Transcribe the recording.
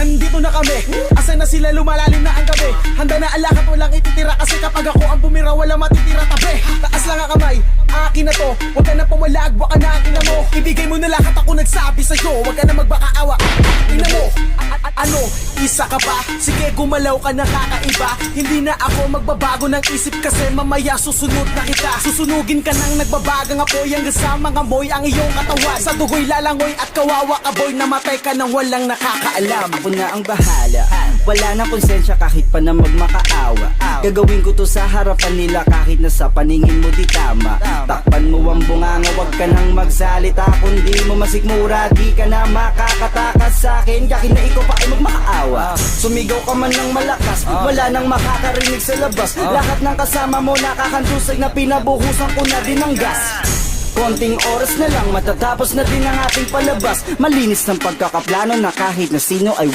nandito na kami. Asa na sila, lumalalim na ang gabi. Handa na alakad, walang ititira. Kasi kapag ako ang bumira, wala matitira tabi. Taas lang ang kamay, akin na to. Huwag ka na pumalag, baka na akin na mo. Ibigay mo na lahat, ako nagsabi sa'yo. Huwag ka na magbakaawa, ina mo. Ano, isa ka pa? Sige, gumalaw ka na kakaiba. Hindi na ako magbabago ng isip. Kasi mamaya susunod na kita. Susunugin ka ng nagbabagang apoy. Hanggang sa mga moy ang iyong katawan. Sa dugoy lalangoy at kawawa ka boy. Namatay ka nang walang nakakaalam. Ako na ang bahala, wala nang konsensya kahit pa na magmakaawa. Gagawin ko to sa harapan nila kahit na sa paningin mo di tama. Takpan mo ang bunganga, wag ka nang magsalita. Kung di mo masikmura, di ka na makakatakas sa'kin. Kahit na ikaw pa ay magmakaawa. Sumigaw ka man ng malakas, wala nang makakarinig sa labas. Lahat ng kasama mo nakakandusay na pinabuhusan ko na din ng gas. Konting oras na lang, matatapos na din ang ating palabas. Malinis ng pagkakaplano na kahit na sino ay